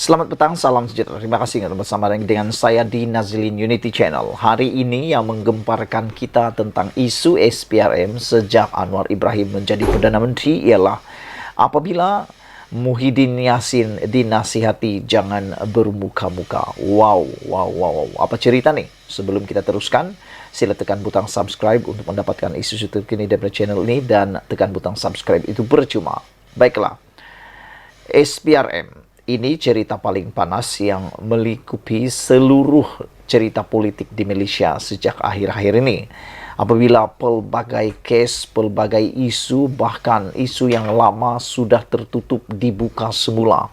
Selamat petang, salam sejahtera. Terima kasih bersama dengan saya di Nazilin Unity Channel. Hari ini yang menggemparkan kita tentang isu SPRM sejak Anwar Ibrahim menjadi Perdana Menteri ialah apabila Muhyiddin Yassin dinasihati jangan bermuka-muka. Wow. Apa cerita nih? Sebelum kita teruskan, sila tekan butang subscribe untuk mendapatkan isu-isu terkini dari channel ini dan tekan butang subscribe itu percuma. Baiklah. SPRM ini cerita paling panas yang melingkupi seluruh cerita politik di Malaysia sejak akhir-akhir ini. Apabila pelbagai kes, pelbagai isu, bahkan isu yang lama sudah tertutup dibuka semula.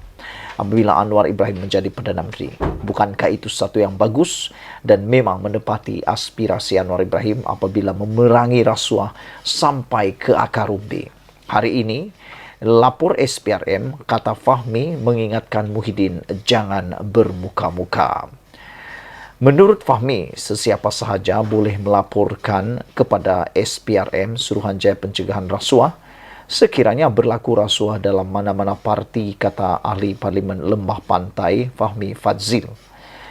Apabila Anwar Ibrahim menjadi Perdana Menteri. Bukankah itu sesuatu yang bagus dan memang menepati aspirasi Anwar Ibrahim apabila memerangi rasuah sampai ke akar umbi. Hari ini, lapor SPRM, kata Fahmi mengingatkan Muhyiddin jangan bermuka-muka. Menurut Fahmi, sesiapa sahaja boleh melaporkan kepada SPRM Suruhanjaya Pencegahan Rasuah sekiranya berlaku rasuah dalam mana-mana parti, kata ahli Parlimen Lembah Pantai Fahmi Fadzil.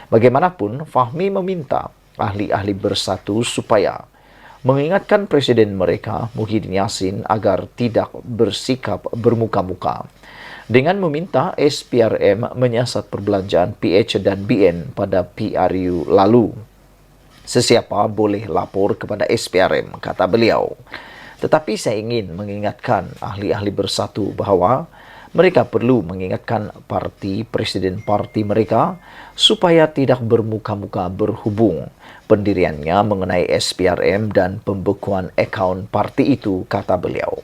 Bagaimanapun, Fahmi meminta ahli-ahli bersatu supaya mengingatkan Presiden mereka, Muhyiddin Yassin, agar tidak bersikap bermuka-muka dengan meminta SPRM menyiasat perbelanjaan PH dan BN pada PRU lalu. Sesiapa boleh lapor kepada SPRM, kata beliau. Tetapi saya ingin mengingatkan ahli-ahli bersatu bahawa mereka perlu mengingatkan presiden parti mereka supaya tidak bermuka-muka berhubung pendiriannya mengenai SPRM dan pembekuan akaun parti itu, kata beliau.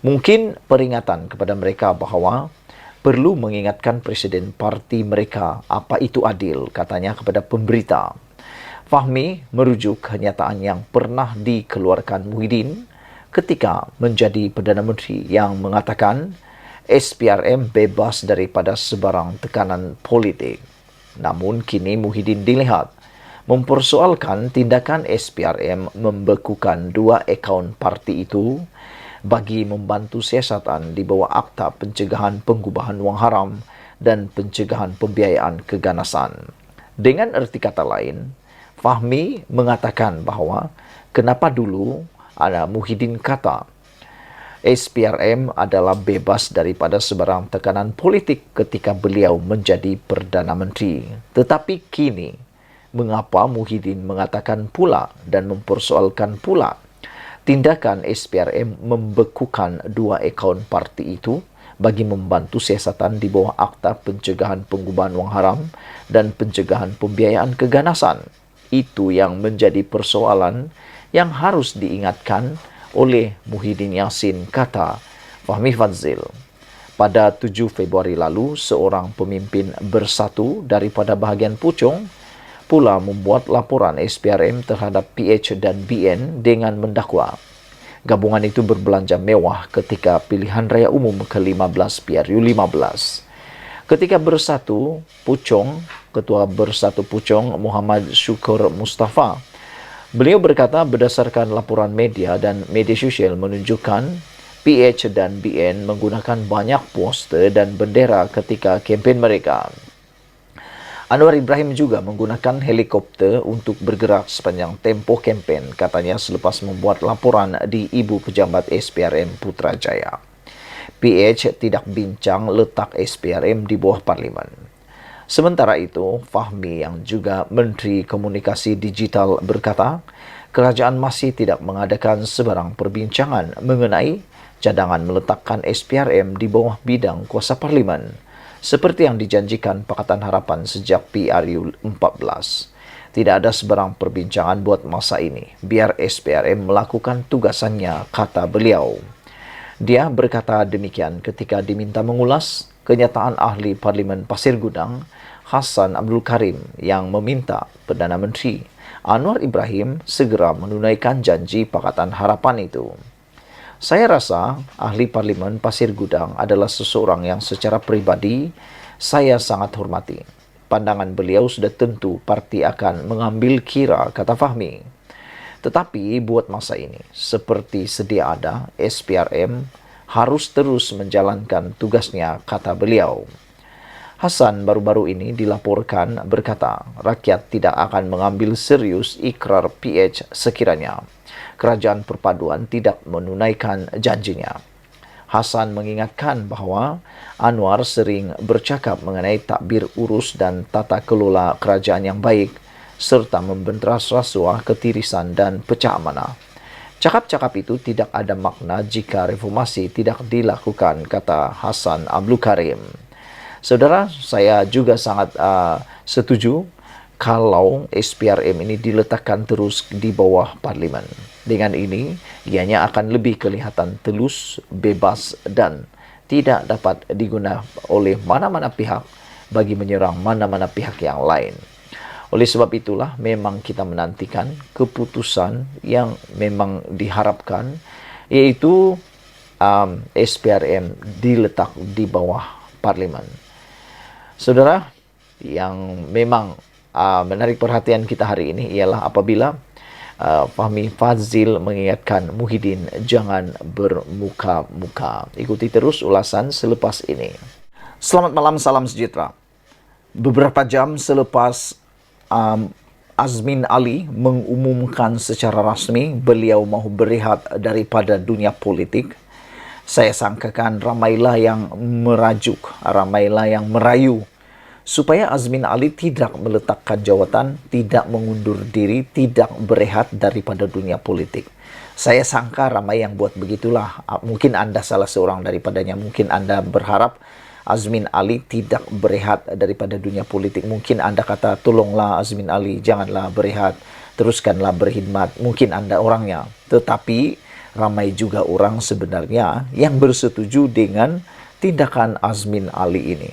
Mungkin peringatan kepada mereka bahawa perlu mengingatkan presiden parti mereka apa itu adil, katanya kepada pemberita. Fahmi merujuk kenyataan yang pernah dikeluarkan Muhyiddin ketika menjadi Perdana Menteri yang mengatakan SPRM bebas daripada sebarang tekanan politik. Namun kini Muhyiddin dilihat mempersoalkan tindakan SPRM membekukan 2 akaun parti itu bagi membantu siasatan di bawah Akta Pencegahan Pengubahan Wang Haram dan Pencegahan Pembiayaan Keganasan. Dengan erti kata lain, Fahmi mengatakan bahawa kenapa dulu ada Muhyiddin kata SPRM adalah bebas daripada sebarang tekanan politik ketika beliau menjadi Perdana Menteri. Tetapi kini, mengapa Muhyiddin mengatakan pula dan mempersoalkan pula tindakan SPRM membekukan 2 akaun parti itu bagi membantu siasatan di bawah Akta Pencegahan Pengubahan Wang Haram dan Pencegahan Pembiayaan Keganasan? Itu yang menjadi persoalan yang harus diingatkan oleh Muhyiddin Yassin, kata Fahmi Fadzil. Pada 7 Februari lalu, seorang pemimpin bersatu daripada bahagian Puchong pula membuat laporan SPRM terhadap PH dan BN dengan mendakwa gabungan itu berbelanja mewah ketika pilihan raya umum ke-15 PRU 15. Ketika Bersatu Puchong, Ketua Bersatu Puchong Muhammad Syukur Mustafa, beliau berkata berdasarkan laporan media dan media sosial menunjukkan PH dan BN menggunakan banyak poster dan bendera ketika kempen mereka. Anwar Ibrahim juga menggunakan helikopter untuk bergerak sepanjang tempoh kempen, katanya selepas membuat laporan di Ibu Pejabat SPRM Putrajaya. PH tidak bincang letak SPRM di bawah Parlimen. Sementara itu, Fahmi yang juga Menteri Komunikasi Digital berkata, kerajaan masih tidak mengadakan sebarang perbincangan mengenai cadangan meletakkan SPRM di bawah bidang kuasa Parlimen, seperti yang dijanjikan Pakatan Harapan sejak PRU 14. Tidak ada sebarang perbincangan buat masa ini. Biar SPRM melakukan tugasannya, kata beliau. Dia berkata demikian ketika diminta mengulas kenyataan ahli Parlimen Pasir Gudang, Hassan Abdul Karim, yang meminta Perdana Menteri Anwar Ibrahim segera menunaikan janji Pakatan Harapan itu. Saya rasa ahli Parlimen Pasir Gudang adalah seseorang yang secara pribadi saya sangat hormati. Pandangan beliau sudah tentu parti akan mengambil kira, kata Fahmi. Tetapi buat masa ini, seperti sedia ada, SPRM harus terus menjalankan tugasnya, kata beliau. Hasan baru-baru ini dilaporkan berkata rakyat tidak akan mengambil serius ikrar PH sekiranya kerajaan perpaduan tidak menunaikan janjinya. Hasan mengingatkan bahawa Anwar sering bercakap mengenai takbir urus dan tata kelola kerajaan yang baik serta membenteras rasuah, ketirisan dan pecah amanah. Cakap-cakap itu tidak ada makna jika reformasi tidak dilakukan, kata Hasan Abdul Karim. Saudara, saya juga sangat setuju kalau SPRM ini diletakkan terus di bawah parlimen. Dengan ini, ianya akan lebih kelihatan telus, bebas dan tidak dapat digunakan oleh mana-mana pihak bagi menyerang mana-mana pihak yang lain. Oleh sebab itulah memang kita menantikan keputusan yang memang diharapkan, yaitu SPRM diletak di bawah parlimen. Saudara, yang memang menarik perhatian kita hari ini ialah apabila Fahmi Fadzil mengingatkan Muhyiddin jangan bermuka-muka. Ikuti terus ulasan selepas ini. Selamat malam, salam sejahtera. Beberapa jam selepas Azmin Ali mengumumkan secara rasmi beliau mahu berehat daripada dunia politik, saya sangkakan ramailah yang merajuk, ramailah yang merayu supaya Azmin Ali tidak meletakkan jawatan, tidak mengundur diri, tidak berehat daripada dunia politik. Saya sangka ramai yang buat begitulah. Mungkin Anda salah seorang daripadanya. Mungkin Anda berharap Azmin Ali tidak berehat daripada dunia politik. Mungkin Anda kata, tolonglah Azmin Ali, janganlah berehat, teruskanlah berkhidmat. Mungkin Anda orangnya. Tetapi ramai juga orang sebenarnya yang bersetuju dengan tindakan Azmin Ali ini.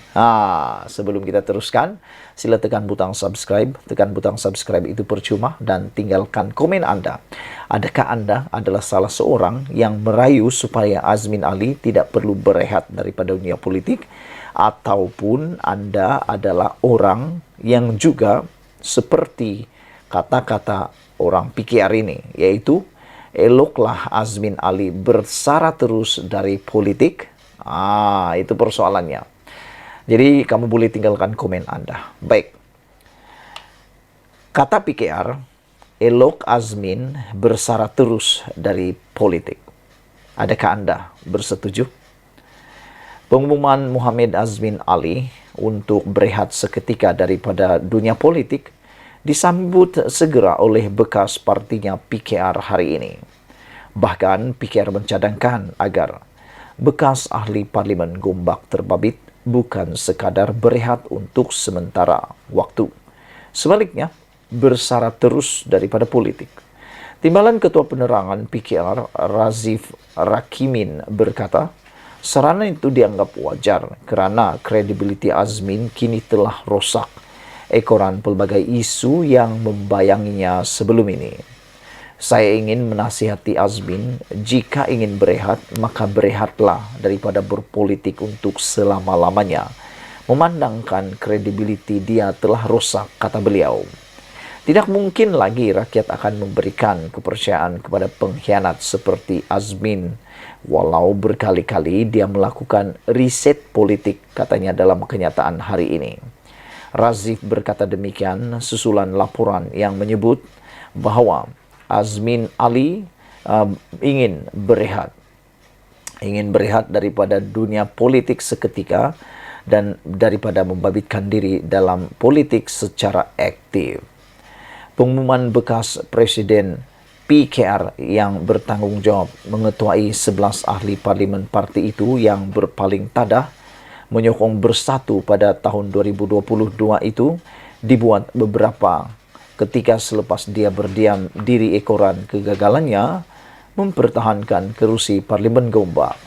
Sebelum kita teruskan, sila tekan butang subscribe. Tekan butang subscribe itu percuma dan tinggalkan komen Anda. Adakah Anda adalah salah seorang yang merayu supaya Azmin Ali tidak perlu berehat daripada dunia politik? Ataupun Anda adalah orang yang juga seperti kata-kata orang PKR ini, yaitu eloklah Azmin Ali bersara terus dari politik? Itu persoalannya. Jadi kamu boleh tinggalkan komen Anda. Baik. Kata PKR, elok Azmin bersara terus dari politik. Adakah Anda bersetuju? Pengumuman Muhammad Azmin Ali untuk berehat seketika daripada dunia politik disambut segera oleh bekas partinya PKR hari ini. Bahkan PKR mencadangkan agar bekas ahli parlimen Gombak terbabit bukan sekadar berehat untuk sementara waktu. Sebaliknya, bersara terus daripada politik. Timbalan Ketua Penerangan PKR Razif Rakimin berkata, sarana itu dianggap wajar kerana kredibiliti Azmin kini telah rosak ekoran pelbagai isu yang membayanginya sebelum ini. Saya ingin menasihati Azmin, jika ingin berehat, maka berehatlah daripada berpolitik untuk selama-lamanya. Memandangkan kredibiliti dia telah rosak, kata beliau. Tidak mungkin lagi rakyat akan memberikan kepercayaan kepada pengkhianat seperti Azmin, walau berkali-kali dia melakukan riset politik, katanya dalam kenyataan hari ini. Razif berkata demikian susulan laporan yang menyebut bahawa Azmin Ali ingin berehat daripada dunia politik seketika dan daripada membabitkan diri dalam politik secara aktif. Pengumuman bekas Presiden PKR yang bertanggungjawab mengetuai 11 ahli parlimen parti itu yang berpaling tadah menyokong bersatu pada tahun 2022 itu dibuat beberapa ketika selepas dia berdiam diri ekoran kegagalannya mempertahankan kerusi Parlimen Gombak.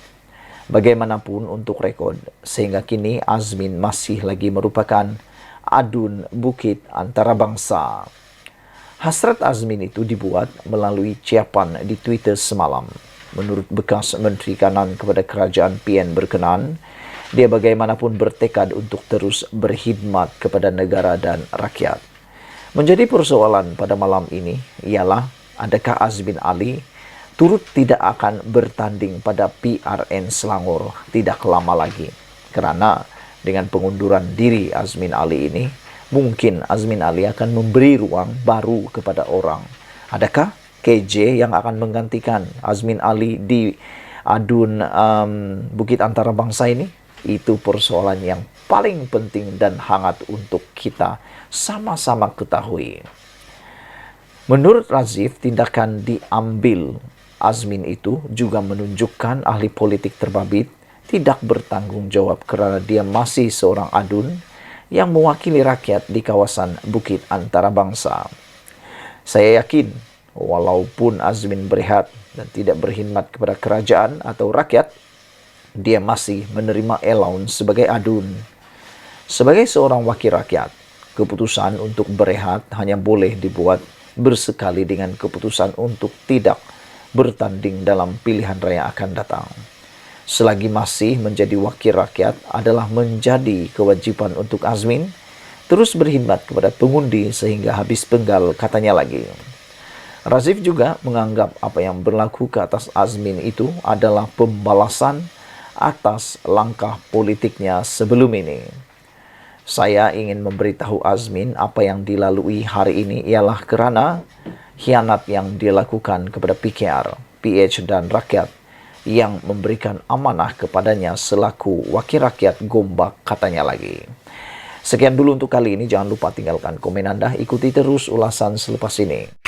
Bagaimanapun untuk rekod, sehingga kini Azmin masih lagi merupakan adun bukit antarabangsa. Hasrat Azmin itu dibuat melalui ciapan di Twitter semalam. Menurut bekas Menteri Kanan kepada Kerajaan PN berkenan, dia bagaimanapun bertekad untuk terus berkhidmat kepada negara dan rakyat. Menjadi persoalan pada malam ini ialah adakah Azmin Ali turut tidak akan bertanding pada PRN Selangor tidak lama lagi. Kerana Dengan pengunduran diri Azmin Ali ini, mungkin Azmin Ali akan memberi ruang baru kepada orang. Adakah KJ yang akan menggantikan Azmin Ali di adun Bukit Antarabangsa ini? Itu persoalan yang paling penting dan hangat untuk kita sama-sama ketahui. Menurut Razif, tindakan diambil Azmin itu juga menunjukkan ahli politik terbabit tidak bertanggung jawab karena dia masih seorang adun yang mewakili rakyat di kawasan Bukit Antarabangsa. Saya yakin walaupun Azmin berehat dan tidak berkhidmat kepada kerajaan atau rakyat, dia masih menerima allowance sebagai adun. Sebagai seorang wakil rakyat, keputusan untuk berehat hanya boleh dibuat bersekali dengan keputusan untuk tidak bertanding dalam pilihan raya akan datang. Selagi masih menjadi wakil rakyat adalah menjadi kewajiban untuk Azmin terus berkhidmat kepada pengundi sehingga habis penggal, katanya lagi. Razif juga menganggap apa yang berlaku ke atas Azmin itu adalah pembalasan atas langkah politiknya sebelum ini. Saya ingin memberitahu Azmin apa yang dilalui hari ini ialah kerana khianat yang dilakukan kepada PKR, PH dan rakyat yang memberikan amanah kepadanya selaku wakil rakyat Gombak, katanya lagi. Sekian dulu untuk kali ini. Jangan lupa tinggalkan komen Anda. Ikuti terus ulasan selepas ini.